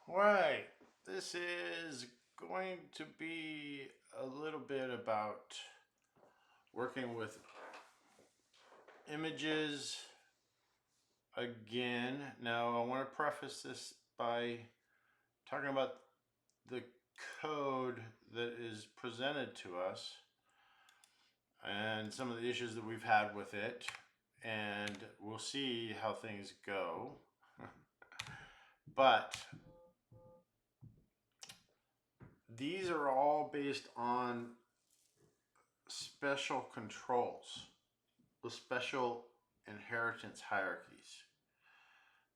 Right. This is going to be a little bit about working with images again. Now, I want to preface this by talking about the code that is presented to us and some of the issues that we've had with it, and we'll see how things go. But these are all based on special controls, the special inheritance hierarchies,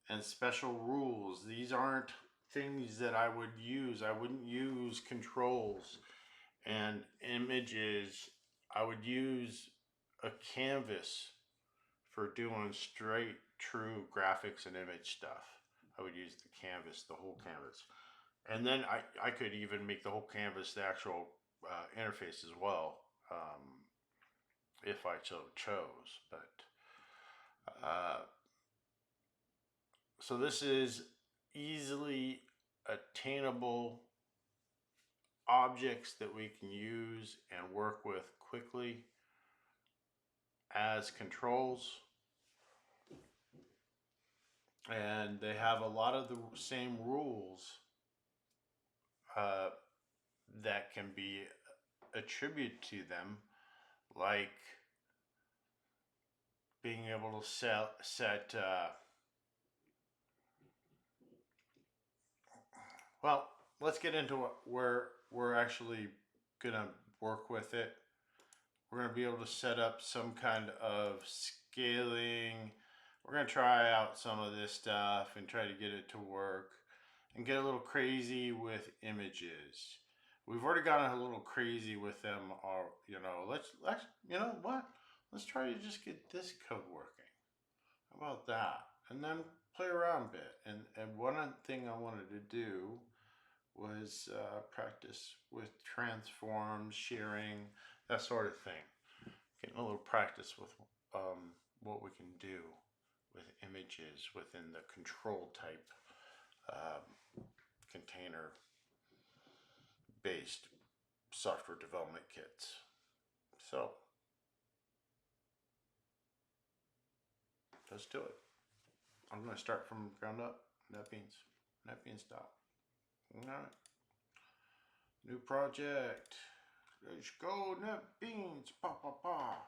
and special rules. These aren't things that I would use. I wouldn't use controls and images. I would use a canvas for doing straight, true graphics and image stuff. I would use the canvas, the whole canvas. And then I could even make the whole canvas the actual interface as well, if I so chose. But so this is easily attainable objects that we can use and work with quickly as controls. And they have a lot of the same rules that can be attributed to them, like being able to set well, let's get into where we're actually gonna work with it. We're gonna be able to set up some kind of scaling. We're gonna try out some of this stuff and try to get it to work and get a little crazy with images. We've already gotten a little crazy with them, or let's you know what? Let's try to just get this code working. How about that? And then play around a bit. And one thing I wanted to do was practice with transforms, shearing, that sort of thing. Getting a little practice with what we can do with images within the control type container based software development kits. So let's do it. I'm going to start from ground up. NetBeans stop. All right. New project. Let's go NetBeans. Pa pa pa.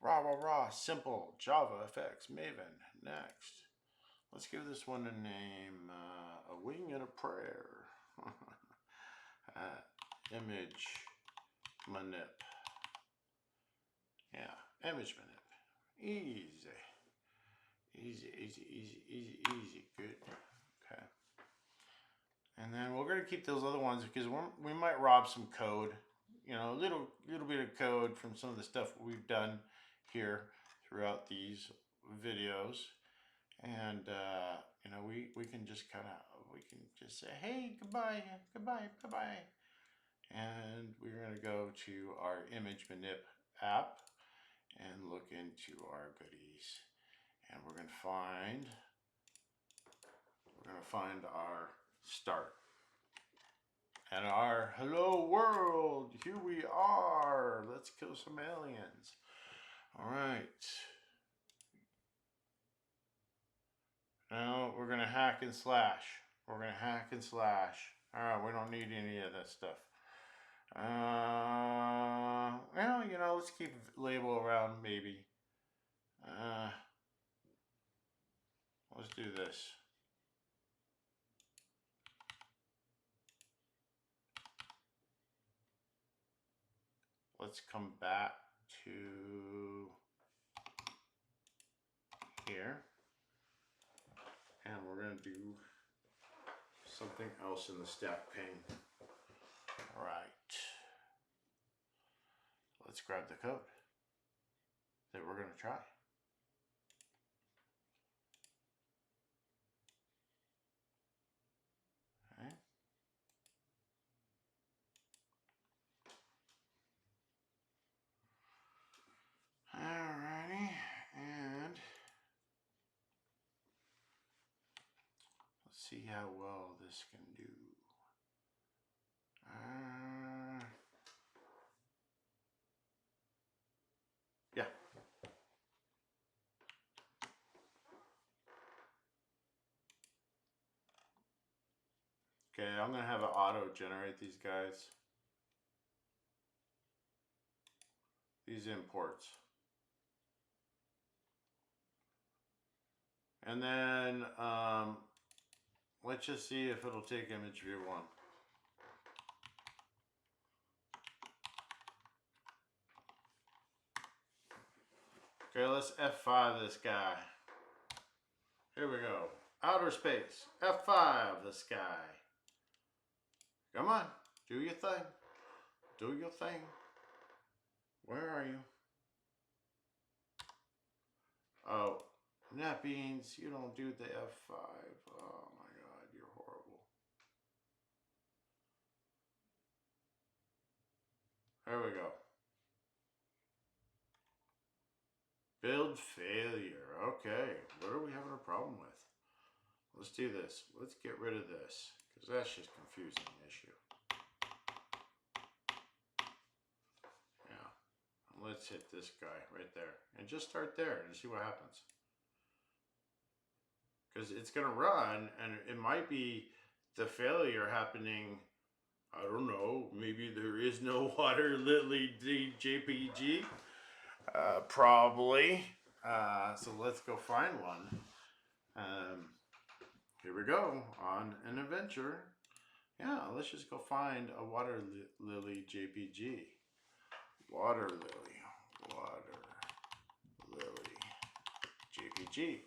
Rah rah rah. Simple. JavaFX Maven. Next. Let's give this one a name. A wing and a prayer. Image manip. Yeah, image manip. Easy. Easy. Good. Okay. And then we're gonna keep those other ones because we might rob some code. A little bit of code from some of the stuff we've done here throughout these videos, and we can just say, hey, goodbye, and we're gonna go to our image manip app and look into our goodies, and we're gonna find our start. And our hello world, here we are. Let's kill some aliens. All right. Now we're gonna hack and slash. All right, we don't need any of that stuff. Well, let's keep label around maybe. Let's do this. Let's come back to here, and we're going to do something else in the stack pane. All right. Let's grab the code that we're going to try. Okay. Alrighty, and let's see how well this can do. Yeah. Okay, I'm going to have it auto-generate these guys. These imports. And then let's just see if it'll take ImageView 1. Okay, let's F5 this guy. Here we go. Outer space. F5 this guy. Come on. Do your thing. Do your thing. Where are you? Oh, that means you don't do the F5. Oh my God, you're horrible. There we go. Build failure. Okay, what are we having a problem with? Let's do this. Let's get rid of this, because that's just confusing the issue. Yeah. Let's hit this guy right there. And just start there and see what happens. Because it's going to run, and it might be the failure happening. I don't know. Maybe there is no water lily JPG. Probably. So let's go find one. Here we go on an adventure. Yeah, let's just go find a water lily JPG. Water lily JPG.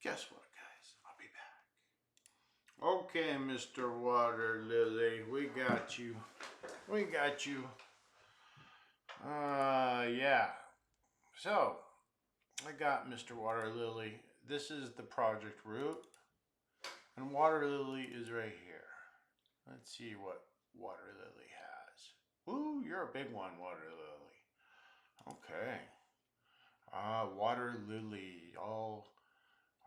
Guess what, guys? I'll be back. Okay, Mr. Water Lily, we got you. We got you. Yeah. So, I got Mr. Water Lily. This is the project root. And Water Lily is right here. Let's see what Water Lily has. Ooh, you're a big one, Water Lily. Okay. Water Lily. All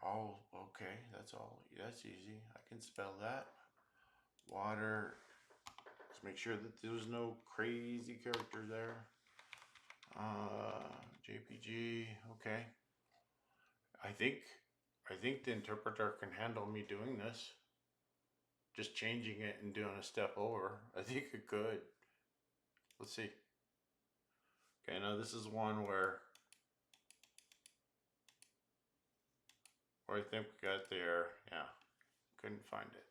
okay. That's all. That's easy. I can spell that. Water. Let's make sure that there's no crazy characters there. JPG. Okay. I think the interpreter can handle me doing this. Just changing it and doing a step over. I think it could. Let's see. Okay, now this is one where I think we got there. Yeah, couldn't find it.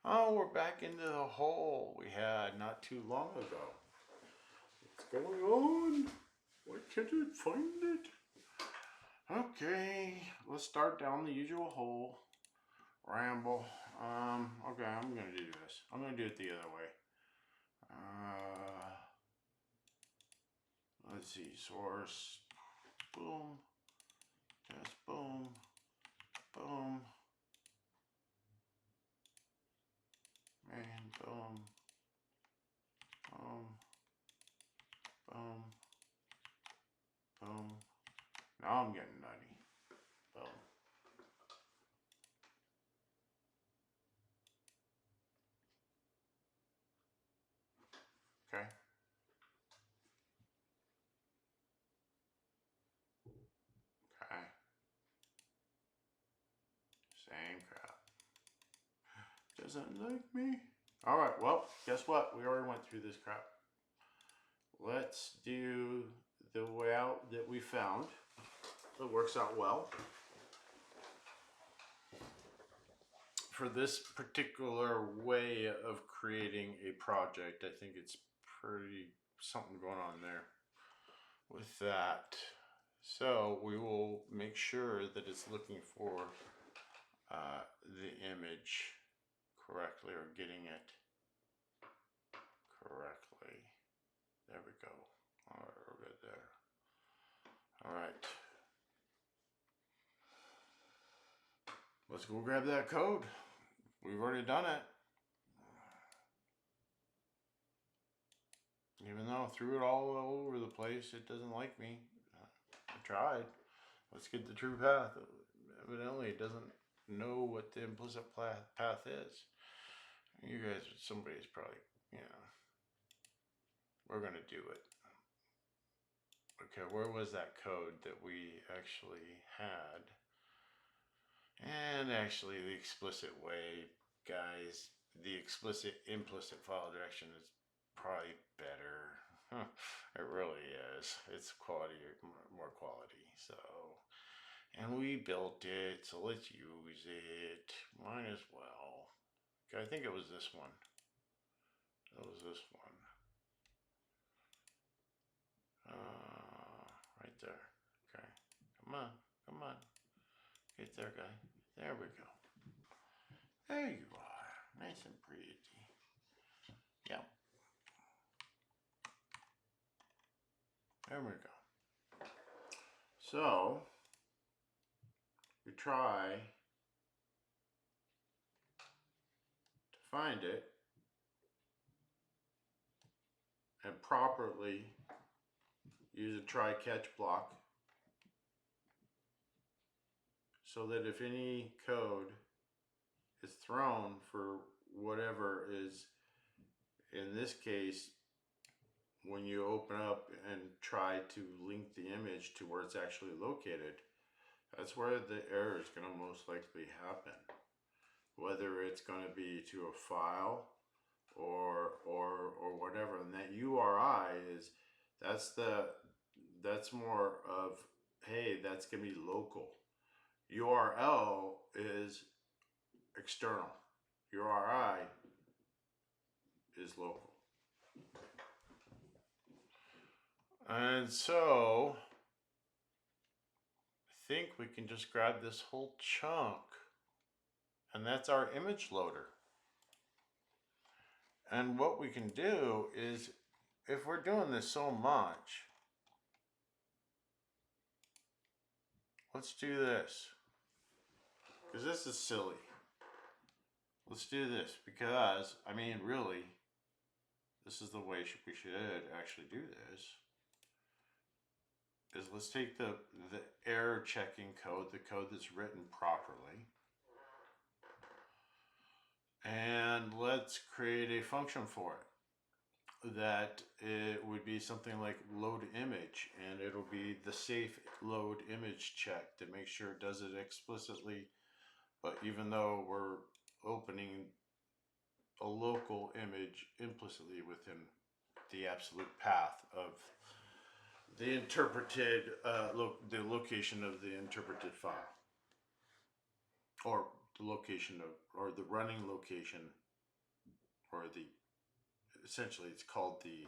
Oh, we're back into the hole we had not too long ago. What's going on? Why can't I find it? Okay, let's start down the usual hole. Ramble. Okay, I'm gonna do this. I'm gonna do it the other way. Let's see, source, boom, test, boom, boom, and boom, boom, boom, boom. Now I'm getting nutty. Boom. Okay. Okay. Same crap. Doesn't like me. Alright, well, guess what? We already went through this crap. Let's do the way out that we found. It works out well. For this particular way of creating a project, I think it's pretty something going on there with that. So we will make sure that it's looking for the image correctly, or getting it correctly. There we go. All right, we're good there. All right. Let's go grab that code. We've already done it. Even though I threw it all over the place, it doesn't like me. I tried. Let's get the true path. Evidently, it know what the implicit path is. You guys, somebody's probably, we're going to do it. Okay, where was that code that we actually had? And actually, the explicit way, guys, the explicit implicit file direction is probably better. It really is. It's quality, more quality. So, and we built it, so let's use it. Might as well. Okay, I think it was this one. It was this one. Right there. Okay. Come on. Come on. Get there, guy. There we go. There you are. Nice and pretty. Yep. There we go. So, we try to find it and properly use a try catch block so that if any code is thrown for whatever is, in this case, when you open up and try to link the image to where it's actually located, that's where the error is going to most likely happen. Whether it's going to be to a file or whatever, and that URI is, that's more of, hey, that's going to be local. URL is external. URI is local. And so I think we can just grab this whole chunk, and that's our image loader. And what we can do is, if we're doing this so much, let's do this, because this is silly. Let's do this because, I mean, really, this is the way we should actually do this. Is let's take the error checking code, the code that's written properly, and let's create a function for it. That it would be something like load image, and it'll be the safe load image check to make sure it does it explicitly. But even though we're opening a local image implicitly within the absolute path of the interpreted, the location of the interpreted file, or the location of, or the running location, or the, essentially it's called the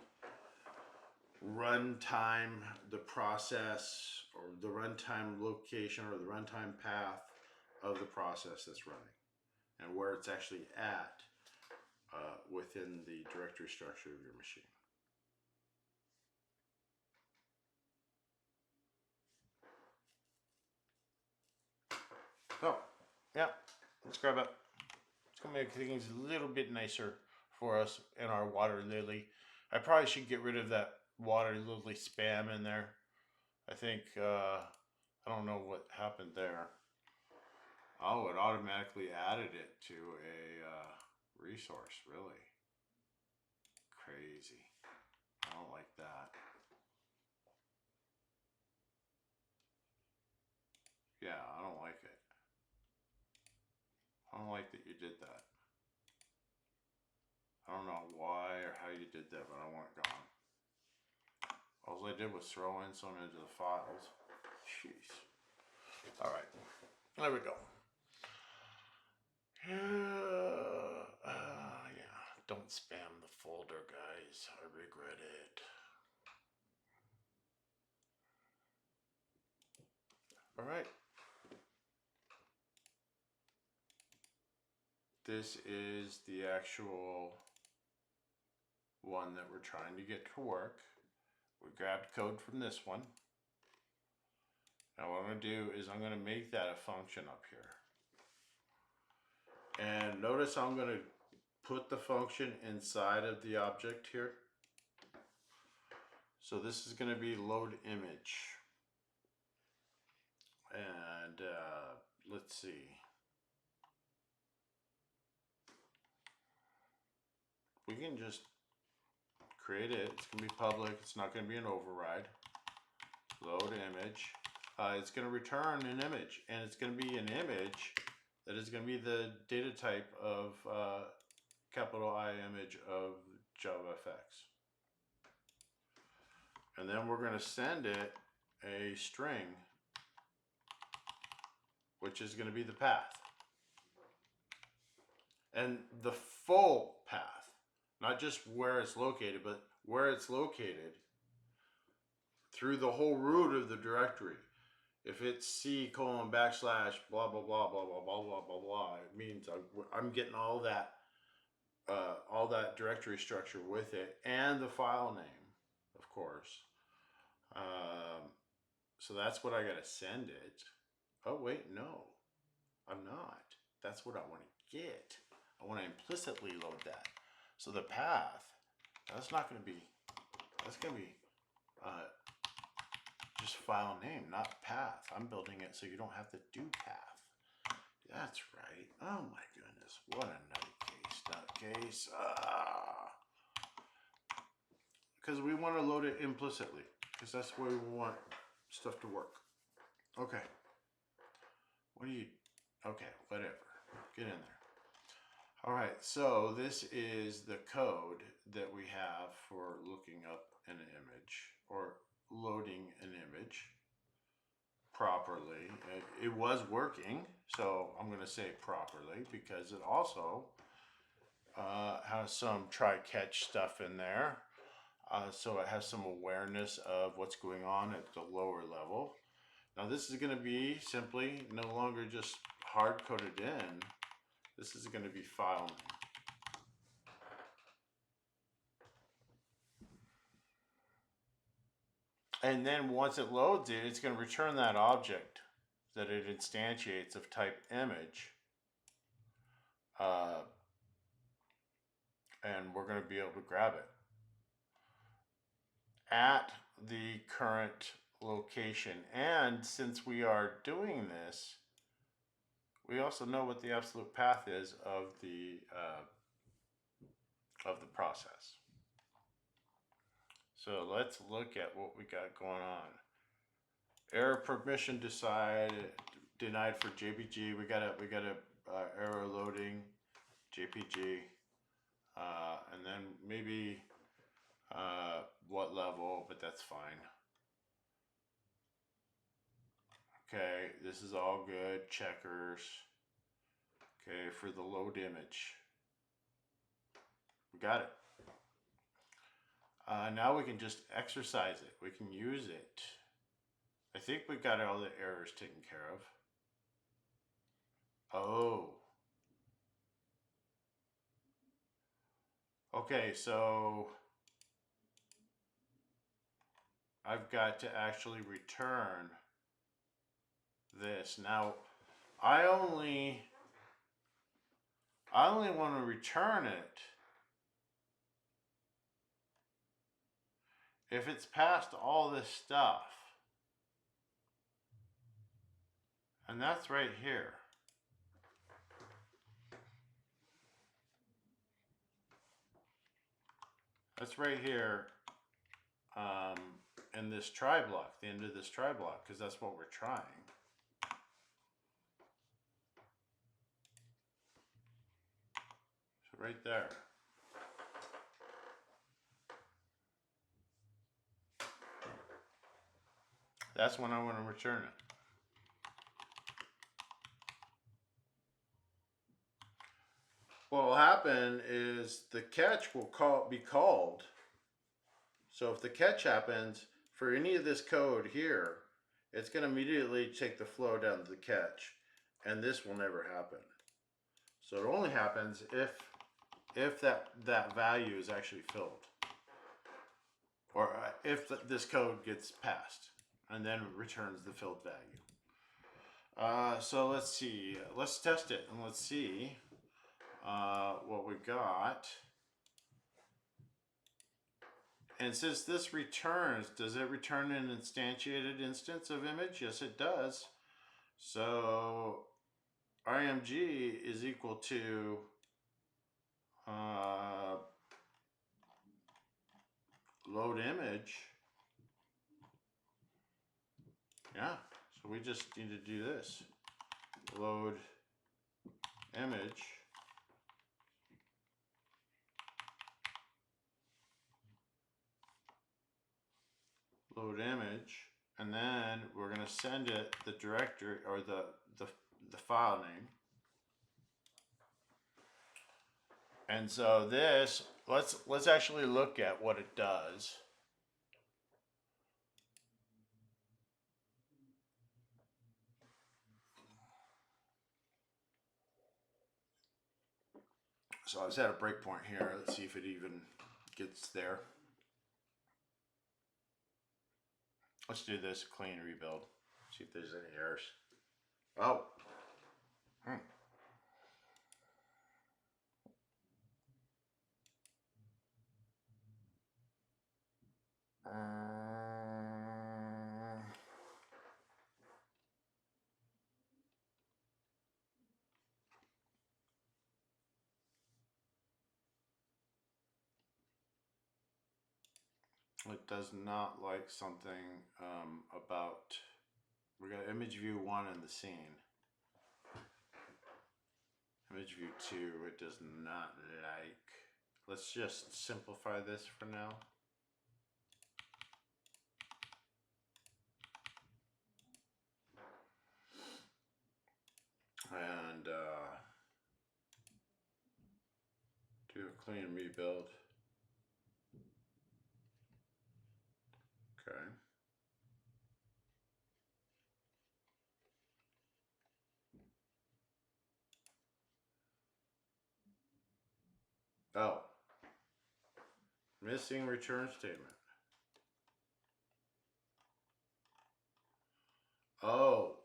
runtime, the process, or the runtime location, or the runtime path of the process that's running, and where it's actually at within the directory structure of your machine. So, yeah, let's grab it. It's gonna make things a little bit nicer for us in our water lily. I probably should get rid of that water lily spam in there. I think, I don't know what happened there. Oh, it automatically added it to a resource, really. Crazy. I don't like that. Yeah, I don't like it. I don't like that you did that. I don't know why or how you did that, but I want it gone. All I did was throw in some into the files. Jeez. Alright, there we go. Yeah, don't spam the folder, guys. I regret it. Alright. This is the actual one that we're trying to get to work. We grabbed code from this one. Now what I'm going to do is I'm going to make that a function up here. And notice I'm going to put the function inside of the object here. So this is going to be load image. And let's see. can just create it. It's going to be public. It's not going to be an override. Load image. It's going to return an image, and it's going to be an image that is going to be the data type of capital I image of JavaFX. And then we're going to send it a string, which is going to be the path. And the full path, not just where it's located, but where it's located through the whole root of the directory. If it's C:\/ blah, blah, blah, blah, blah, blah, blah, blah, blah, it means I'm getting all that directory structure with it, and the file name, of course. So that's what I gotta send it. Oh wait, no, I'm not. That's what I want to get. I want to implicitly load that. So the path, that's going to be just file name, not path. I'm building it so you don't have to do path. That's right. Oh my goodness, what a nutcase. Because we want to load it implicitly, because that's the way we want stuff to work. Okay. Okay, whatever. Get in there. All right, so this is the code that we have for looking up an image or loading an image properly. It was working, so I'm going to say properly, because it also has some try-catch stuff in there. So it has some awareness of what's going on at the lower level. Now this is going to be simply no longer just hard-coded in. This is going to be file name. And then once it loads it, it's going to return that object that it instantiates of type image. And we're going to be able to grab it at the current location. And since we are doing this, we also know what the absolute path is of the process. So let's look at what we got going on. Error permission denied for JPG. We got a error loading JPG, and then maybe what level, but that's fine. Okay, this is all good. Checkers. Okay, for the load image. We got it. Now we can just exercise it. We can use it. I think we got all the errors taken care of. Oh. Okay, so I've got to actually return this. Now, I only want to return it if it's past all this stuff. And that's right here. That's right here in this try block, the end of this try block, because that's what we're trying. So right there. That's when I want to return it. What will happen is the catch will be called. So if the catch happens for any of this code here, it's going to immediately take the flow down to the catch, and this will never happen. So it only happens if that value is actually filled, or if this code gets passed and then returns the filled value. So let's see. Let's test it and let's see what we got. And since this returns, does it return an instantiated instance of image? Yes, it does. So img is equal to load image. Yeah, so we just need to do this. Load image. Load image, and then we're going to send it the directory or the file name. And so this, let's actually look at what it does. So I was at a breakpoint here. Let's see if it even gets there. Let's do this clean rebuild. See if there's any errors. Oh. It does not like something about, we got ImageView 1 in the scene. ImageView 2, it does not like. Let's just simplify this for now. And do a clean rebuild. Okay. Oh. Missing return statement. Oh.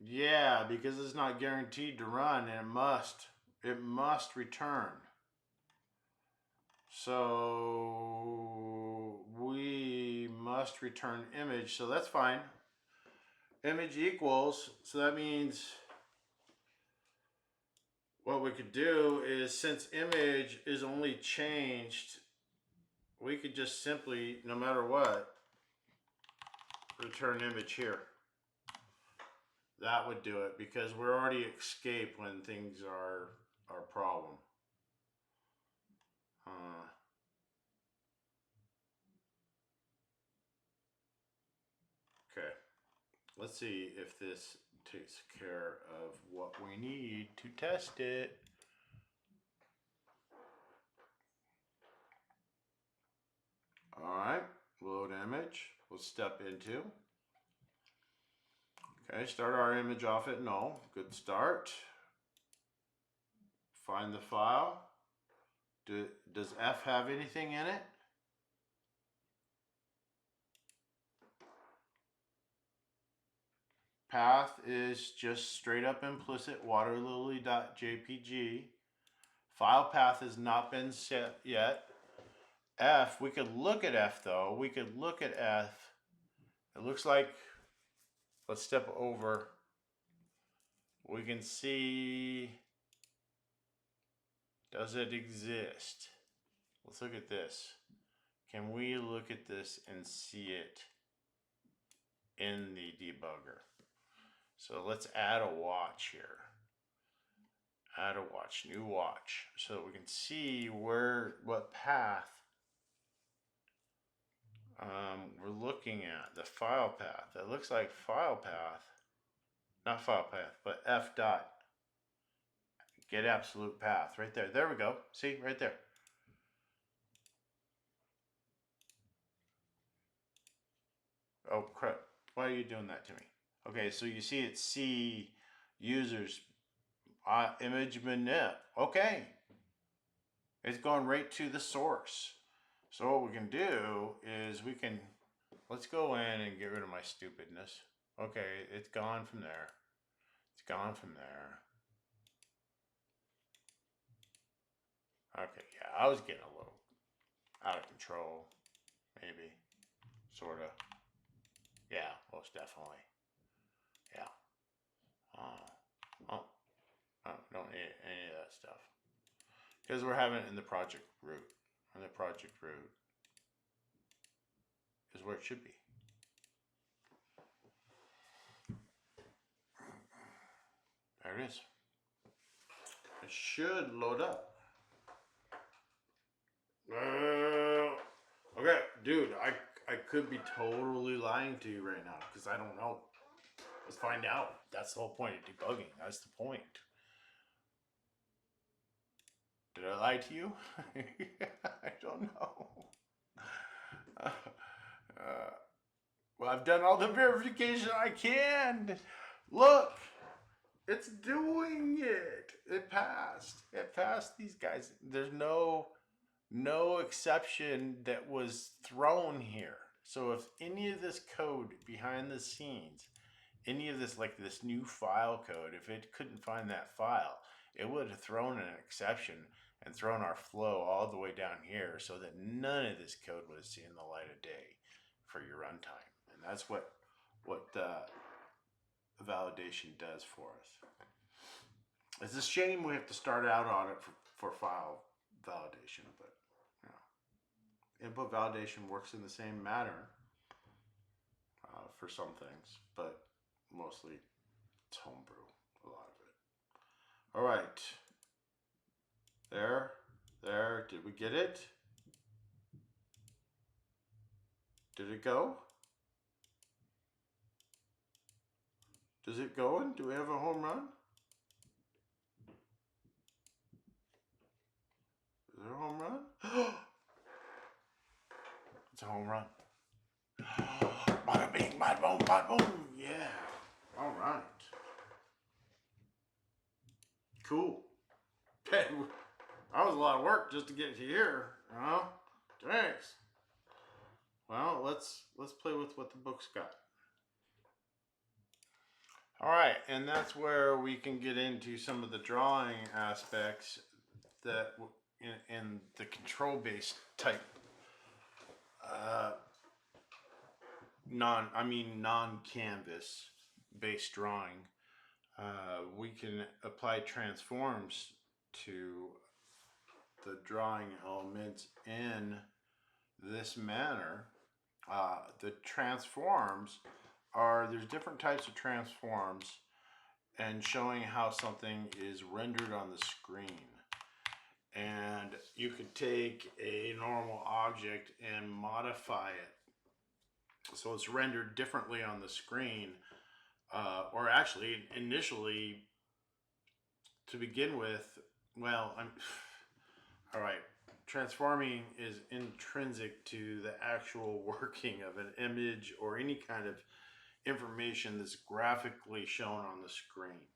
Yeah, because it's not guaranteed to run and it must return. So we must return image, so that's fine. Image equals, so that means what we could do is, since image is only changed, we could just simply, no matter what, return image here. That would do it, because we're already escape when things are a problem. Okay, let's see if this takes care of what we need to test it. All right, load image. We'll step into. Okay, start our image off at null. Good start. Find the file. Does F have anything in it? Path is just straight up implicit waterlily.jpg. File path has not been set yet. F, we could look at F though. We could look at F. It looks like, let's step over. We can see, does it exist? Let's look at this. Can we look at this and see it in the debugger? So let's add a watch here. Add a watch, new watch, so that we can see what path we're looking at, the file path. It looks like file path, not file path, but F dot get absolute path right there. There we go. See, right there. Oh crap, why are you doing that to me? Okay, so you see it's C users image manip. Okay, it's going right to the source. So what we can do is let's go in and get rid of my stupidness. Okay, it's gone from there. It's gone from there. Okay, yeah, I was getting a little out of control, maybe, sort of. Yeah, most definitely. Yeah. Don't need any of that stuff. Because we're having it in the project root. In the project root. is where it should be. There it is. It should load up. Okay, dude, I could be totally lying to you right now because I don't know. Let's find out. That's the whole point of debugging. That's the point. Did I lie to you? I don't know. Well, I've done all the verification I can. Look, it's doing it. It passed. It passed these guys. There's no exception that was thrown here. So if any of this code behind the scenes, any of this, like this new file code, if it couldn't find that file, it would have thrown an exception and thrown our flow all the way down here so that none of this code would have seen the light of day for your runtime. And that's what validation does for us. It's a shame we have to start out on it for file validation, but you know, input validation works in the same manner for some things, but mostly it's homebrew, a lot of it. All right. There, did we get it? Did it go? Does it go in? Do we have a home run? Is there a home run? It's a home run. Bada bing, bada boom, bada boom. Yeah. All right. Cool. That was a lot of work just to get to here. You know? Thanks. Well, let's play with what the book's got. All right, and that's where we can get into some of the drawing aspects that in the control-based type non-canvas based drawing. We can apply transforms to the drawing elements in this manner. The transforms there's different types of transforms and showing how something is rendered on the screen. And you could take a normal object and modify it so it's rendered differently on the screen, or actually initially to begin with. Well, all right. Transforming is intrinsic to the actual working of an image or any kind of information that's graphically shown on the screen.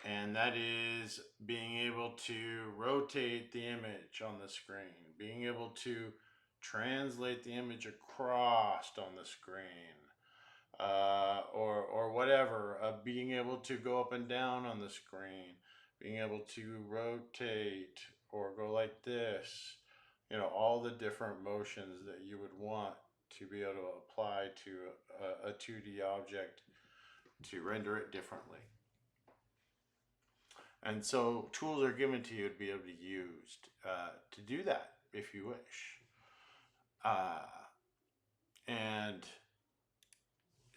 And that is being able to rotate the image on the screen, being able to translate the image across on the screen, or whatever, being able to go up and down on the screen, being able to rotate or go like this, you know, all the different motions that you would want to be able to apply to a 2D object to render it differently. And so tools are given to you to be able to use to do that if you wish. And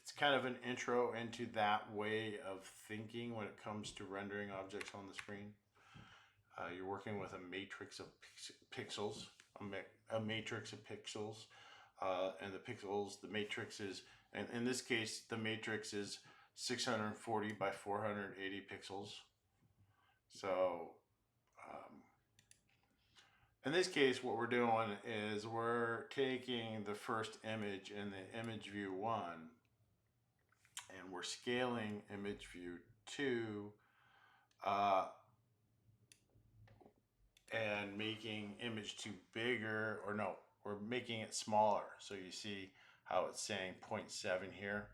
it's kind of an intro into that way of thinking when it comes to rendering objects on the screen. You're working with a matrix of pixels, a matrix of pixels, and the matrix is, and in this case, the matrix is 640 by 480 pixels. So, in this case, what we're doing is we're taking the first image in the ImageView 1 and we're scaling ImageView 2 and making image 2 bigger, or no, we're making it smaller. So you see how it's saying 0.7 here.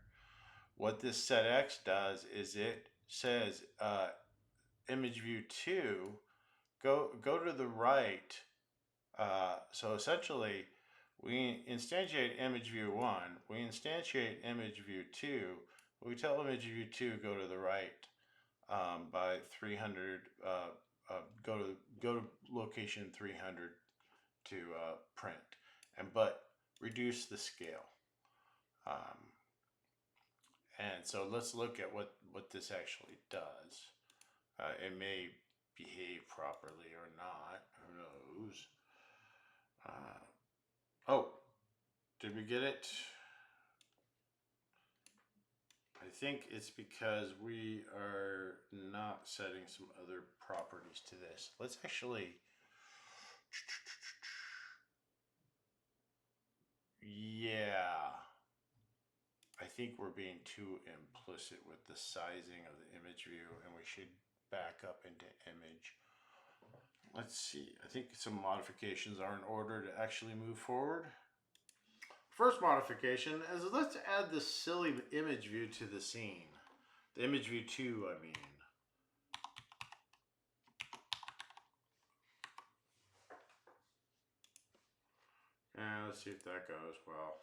What this setX does is it says ImageView 2, go to the right. So essentially, we instantiate ImageView 1, we instantiate ImageView 2, we tell ImageView 2 go to the right by 300, go to location 300 to print. But reduce the scale. And so let's look at what this actually does. It may behave properly or not. Who knows? Oh, did we get it? I think it's because we are not setting some other properties to this. Let's actually... Yeah. I think we're being too implicit with the sizing of the image view, and we should back up into image. Let's see. I think some modifications are in order to actually move forward. First modification is let's add this silly image view to the scene. The image view 2, I mean. And let's see if that goes well.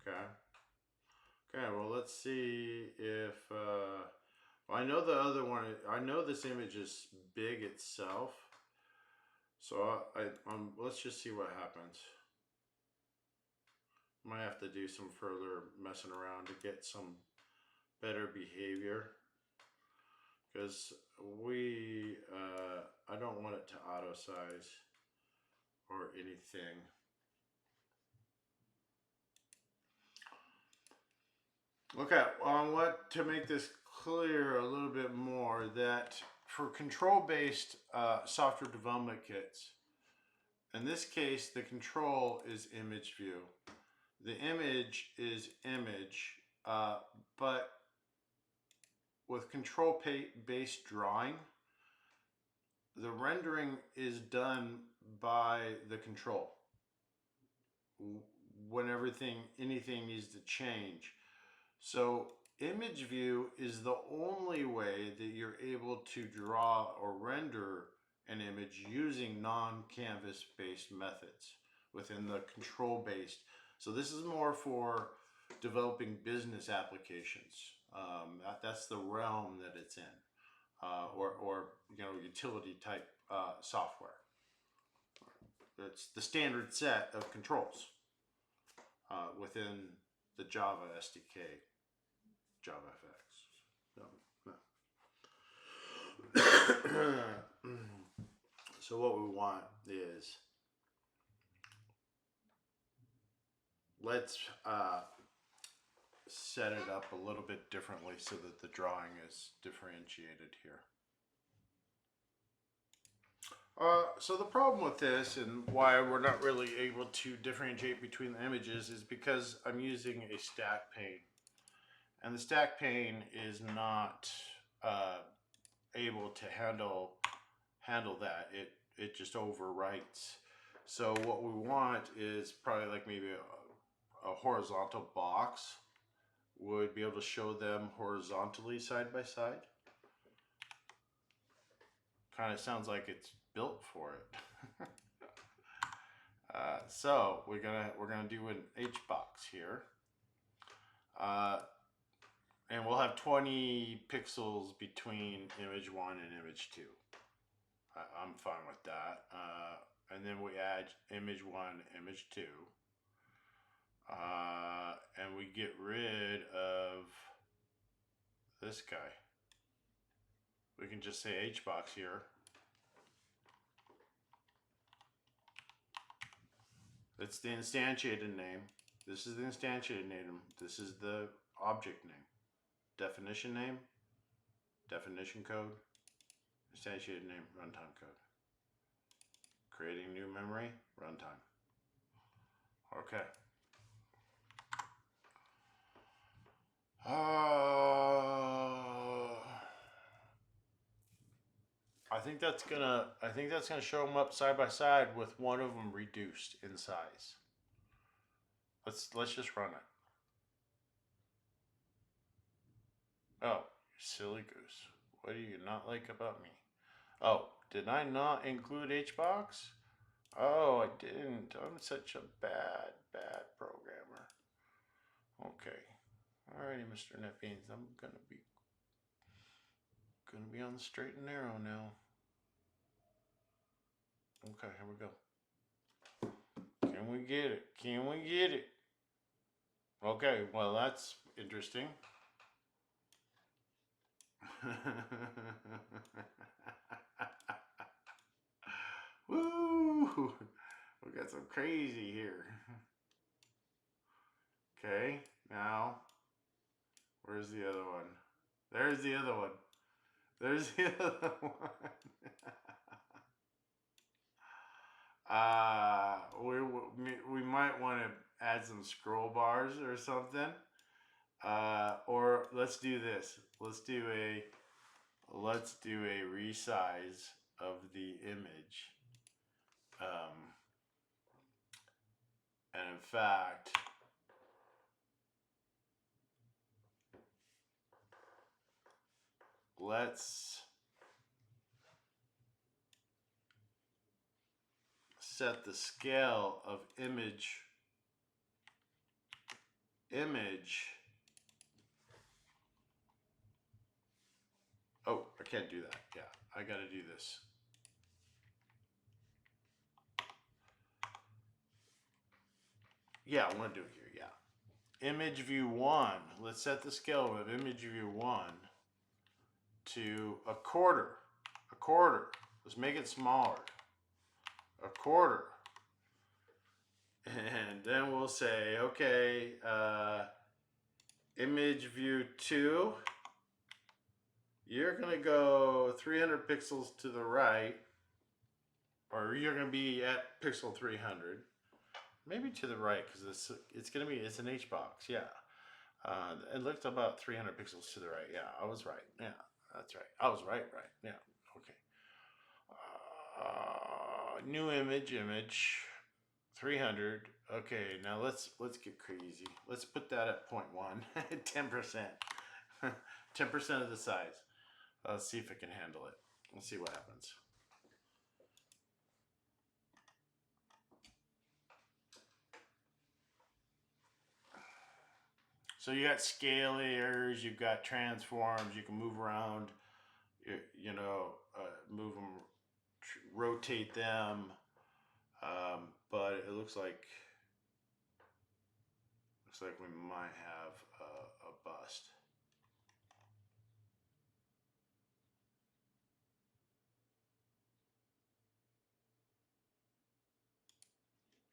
Okay. Okay, well, let's see if... well, I know the other one... I know this image is big itself. So let's just see what happens. Might have to do some further messing around to get some better behavior, because I don't want it to auto size or anything. Okay, to make this clear a little bit more, that for control-based software development kits, in this case, the control is image view. The image is image, but with control-based drawing, the rendering is done by the control. When anything needs to change. So image view is the only way that you're able to draw or render an image using non-canvas based methods within the control based. So this is more for developing business applications. That's the realm that it's in, or utility type software. It's the standard set of controls within the Java SDK, JavaFX. So what we want is, let's set it up a little bit differently so that the drawing is differentiated here. So the problem with this, and why we're not really able to differentiate between the images, is because I'm using a stack pane. And the stack pane is not able to handle that. It just overwrites. So what we want is probably like maybe a horizontal box would be able to show them horizontally side by side. Kind of sounds like it's built for it. So we're gonna do an H box here, and we'll have 20 pixels between image 1 and image 2. I'm fine with that. And then we add image 1, image 2, and we get rid of this guy. We can just say H box here. It's the instantiated name. This is the instantiated name. This is the object name. Definition name, definition code, instantiated name, runtime code. Creating new memory, runtime. Okay. I think that's gonna show them up side by side with one of them reduced in size. Let's just run it. Oh, silly goose. What do you not like about me? Oh, did I not include HBox? Oh, I didn't. I'm such a bad programmer. Okay. Alrighty, Mr. NetBeans. I'm gonna be on the straight and narrow now. Okay, here we go. Can we get it? Can we get it? Okay, well, that's interesting. Woo! We got some crazy here. Okay, now, where's the other one? There's the other one. There's the other one. We might want to add some scroll bars or something. Or let's do this. Let's do a resize of the image. And in fact, let's set the scale of image. Oh, I can't do that. Yeah, I got to do this. Yeah, I want to do it here. Yeah. Image view 1. Let's set the scale of image view 1 to a quarter. A quarter. Let's make it smaller. A quarter. And then we'll say, okay, image view 2, you're going to go 300 pixels to the right, or you're going to be at pixel 300. Maybe to the right, because it's an H box, yeah. It looked about 300 pixels to the right. Yeah, I was right. Yeah, that's right. I was right. Yeah, okay. New image, 300. Okay, now let's get crazy. Let's put that at 0.1, 10%. 10% of the size. Let's see if it can handle it. Let's see what happens. So you got scale layers, you've got transforms, you can move around, move them, rotate them, but it looks like we might have a bust.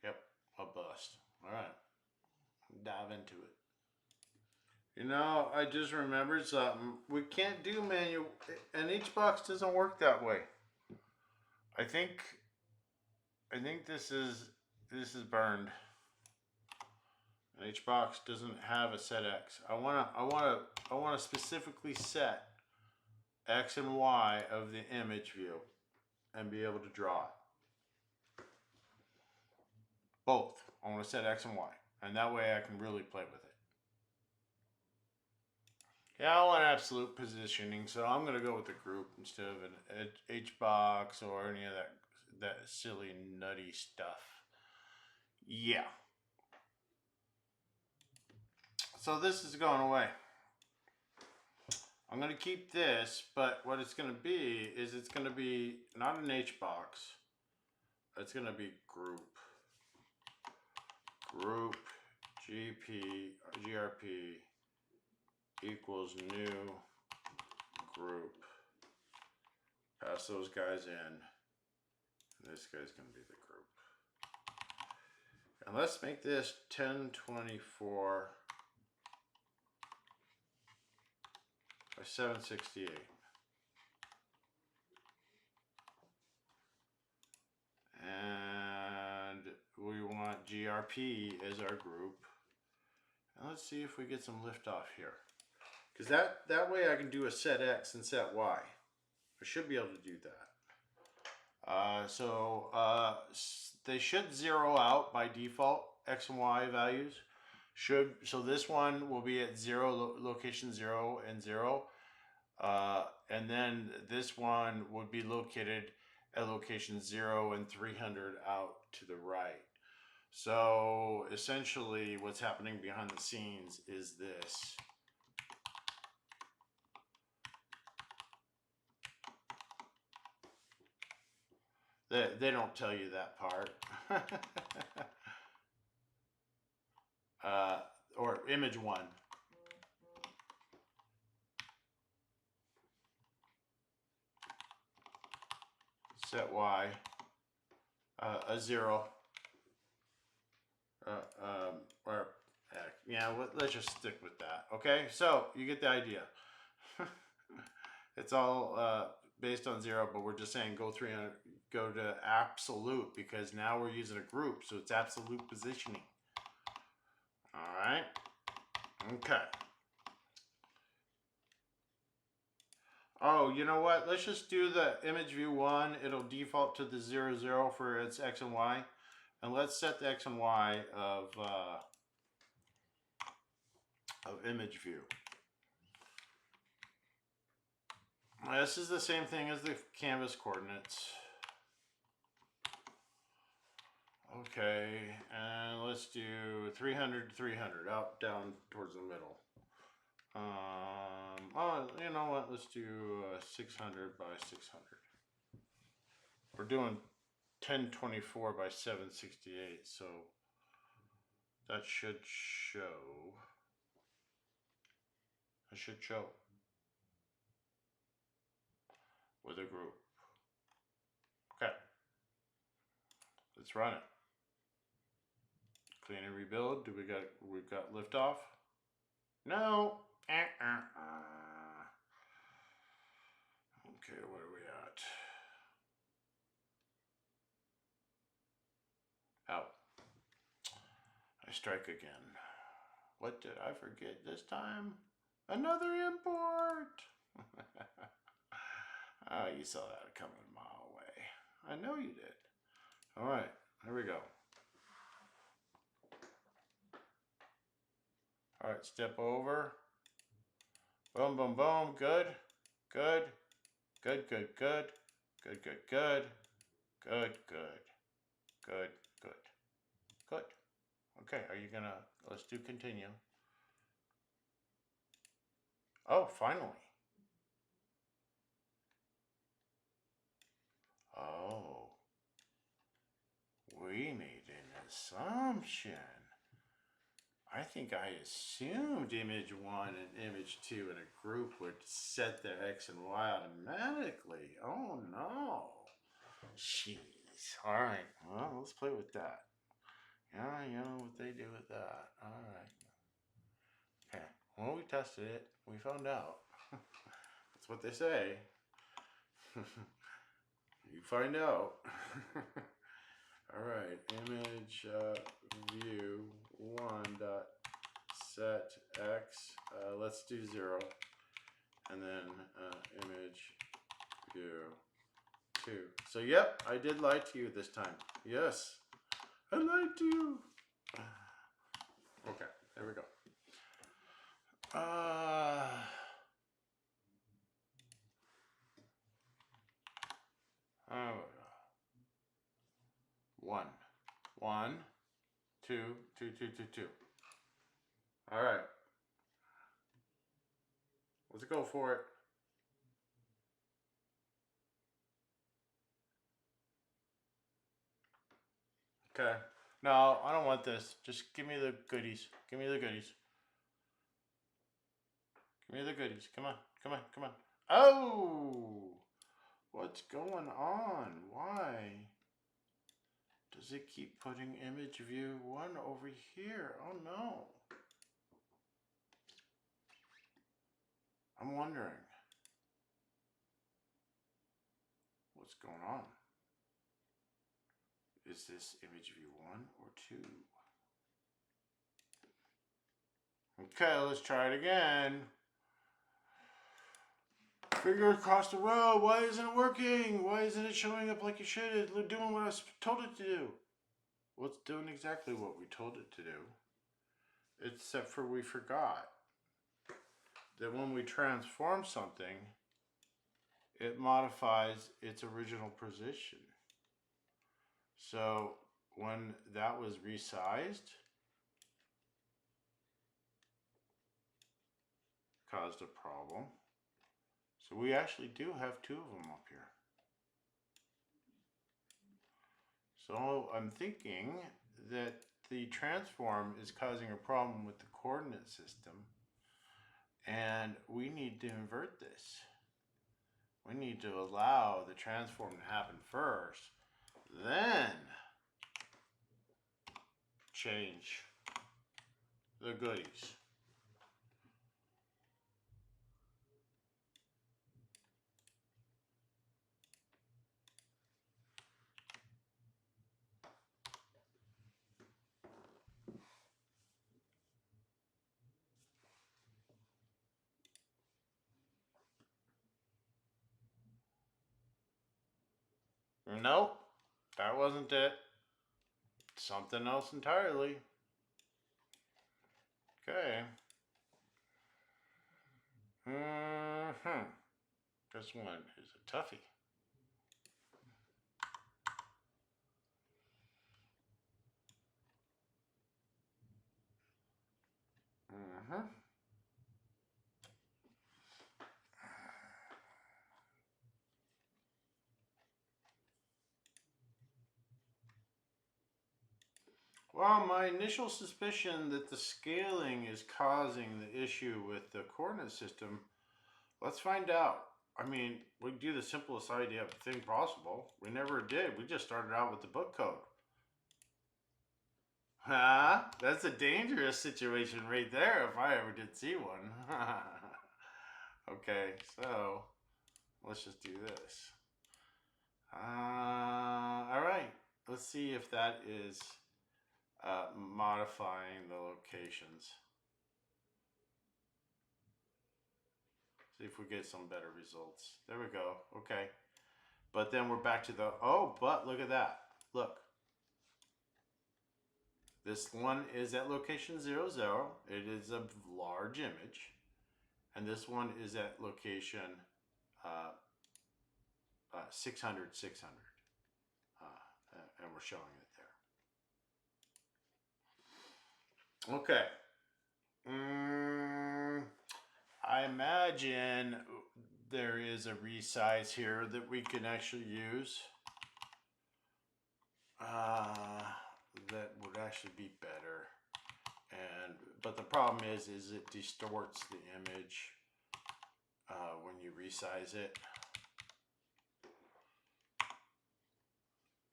Yep, a bust. All right, dive into it. You know, I just remembered something. We can't do manual, and each box doesn't work that way. I think this is burned. And each box doesn't have a set X. I wanna specifically set X and Y of the image view and be able to draw it. Both. I want to set X and Y, and that way I can really play with it. Yeah, I want absolute positioning, so I'm gonna go with the group instead of an H box or any of that silly nutty stuff. Yeah. So this is going away. I'm going to keep this, but what it's going to be is it's going to be not an H box. It's going to be group grp equals new group. Pass those guys in. This guy's going to be the group. And let's make this 1024 by 768. And we want GRP as our group. And let's see if we get some lift off here. Because that way I can do a set X and set Y. I should be able to do that. They should zero out by default, X and Y values. So this one will be at location 0 and 0. And then this one would be located at location 0 and 300 out to the right. So essentially what's happening behind the scenes is this. They don't tell you that part. Or image 1. Set Y a 0. Or yeah, let's just stick with that. Okay, so you get the idea. It's all based on 0, but we're just saying go to absolute, because now we're using a group, so it's absolute positioning. All right. Okay. Oh, you know what? Let's just do the image view 1. It'll default to the 0, 0 for its X and Y. And let's set the X and Y of image view. This is the same thing as the canvas coordinates. Okay, and let's do 300, 300, out, down, towards the middle. Oh, you know what? Let's do 600 by 600. We're doing 1024 by 768, so that should show. It should show with a group. Okay, let's run it. Clean and rebuild. We've got liftoff? No. Okay, what are we at? Out. I strike again. What did I forget this time? Another import. Oh, you saw that coming a mile away. I know you did. All right, here we go. All right, step over. Boom, boom, boom. Good, good, good, good, good, good, good, good, good, good, good, good, good. Okay, are you gonna, let's do continue. Oh, finally. Oh, we made an assumption. I think I assumed image 1 and image 2 in a group would set their X and Y automatically. Oh no. Jeez. Alright, well, let's play with that. Yeah, you know what they do with that. Alright. Okay, well, we tested it. We found out. That's what they say. You find out. Alright, image view 1 dot set X, let's do 0, and then image view 2. So yep, I did lie to you this time. Yes, I lied to you. Okay, there we go. One, 1, 2, 2, 2, 2, 2. All right, let's go for it. Okay. No, I don't want this. Just give me the goodies. Give me the goodies. Give me the goodies. Come on. Come on. Come on. Oh! What's going on? Why does it keep putting image view 1 over here? Oh no. I'm wondering what's going on. Is this image view 1 or 2? Okay, let's try it again. Finger across the row. Why isn't it working? Why isn't it showing up like it should? It's doing what I told it to do. Well, it's doing exactly what we told it to do. Except for we forgot that when we transform something, it modifies its original position. So when that was resized, caused a problem. So we actually do have 2 of them up here. So I'm thinking that the transform is causing a problem with the coordinate system, and we need to invert this. We need to allow the transform to happen first, then change the goodies. Nope, that wasn't it. Something else entirely. Okay. This one is a toughie. Well, my initial suspicion that the scaling is causing the issue with the coordinate system, let's find out. I mean, we do the simplest idea thing possible. We never did. We just started out with the book code. Huh? That's a dangerous situation right there if I ever did see one. Okay, so let's just do this. All right. Let's see if that is modifying the locations. See if we get some better results. There we go. Okay. But then we're back to the, oh, but look at that. Look. This one is at location 0, 0. It is a large image. And this one is at location 600, 600. And we're showing it there. Okay. I imagine there is a resize here that we can actually use. That would actually be better. But the problem is it distorts the image when you resize it.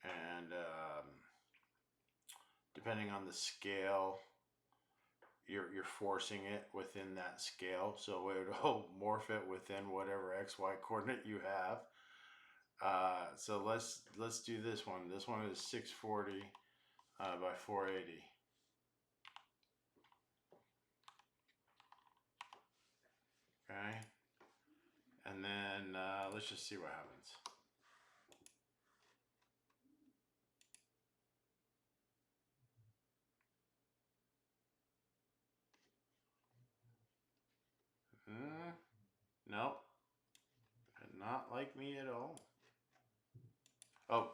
And depending on the scale, you're forcing it within that scale, so it will morph it within whatever XY coordinate you have. So let's do this one. This one is 640 by 480. Okay, and then let's just see what happens. Nope, not like me at all. Oh,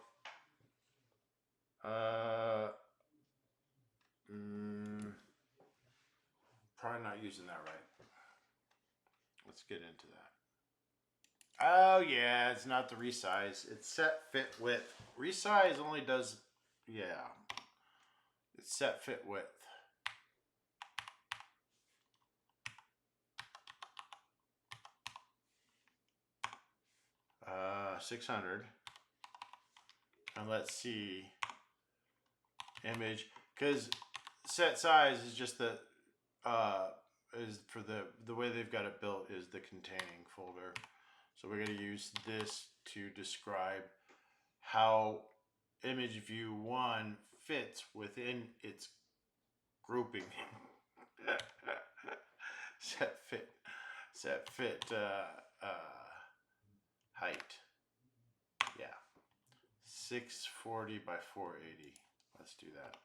probably not using that right. Let's get into that. Oh yeah, it's not the resize. It's set fit width. Resize only does, yeah. It's set fit width. 600. And let's see image, because set size is just the is for the way they've got it built is the containing folder. So we're going to use this to describe how ImageView 1 fits within its grouping. set fit height. Yeah, 640 by 480. Let's do that.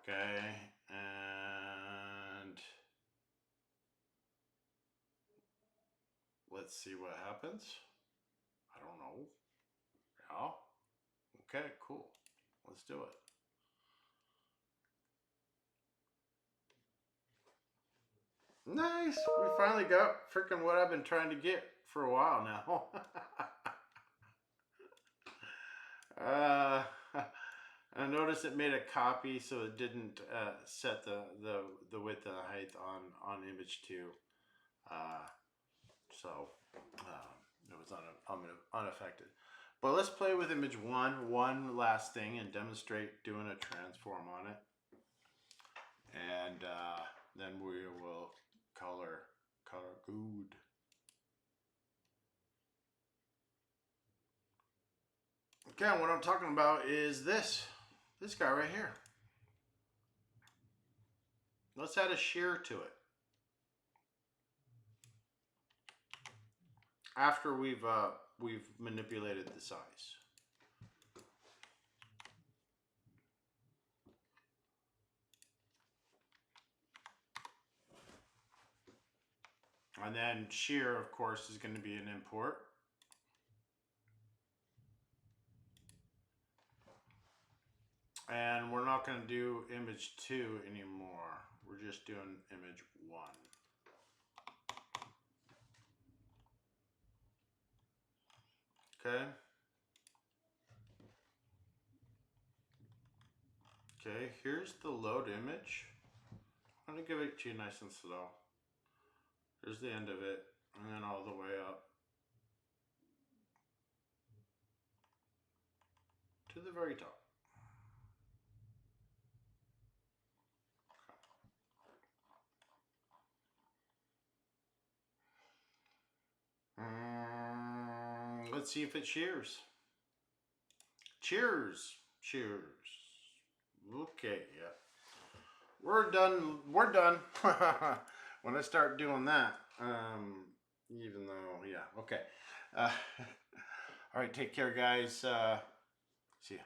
Okay, and let's see what happens. I don't know. Yeah. Okay, cool. Let's do it. Nice. We finally got freaking what I've been trying to get for a while now. I noticed it made a copy, so it didn't set the width and the height on image 2. So it was unaffected. But let's play with image 1 one last thing and demonstrate doing a transform on it. And then we will color good. Okay, what I'm talking about is this guy right here. Let's add a shear to it. After we've manipulated the size. And then shear, of course, is going to be an import. And we're not going to do image 2 anymore. We're just doing image 1. Okay. Okay, here's the load image. I'm going to give it to you nice and slow. Here's the end of it, and then all the way up to the very top. Let's see if it shears. Cheers. Okay, yeah. We're done. When I start doing that, even though, yeah, okay. All right, take care, guys. See ya.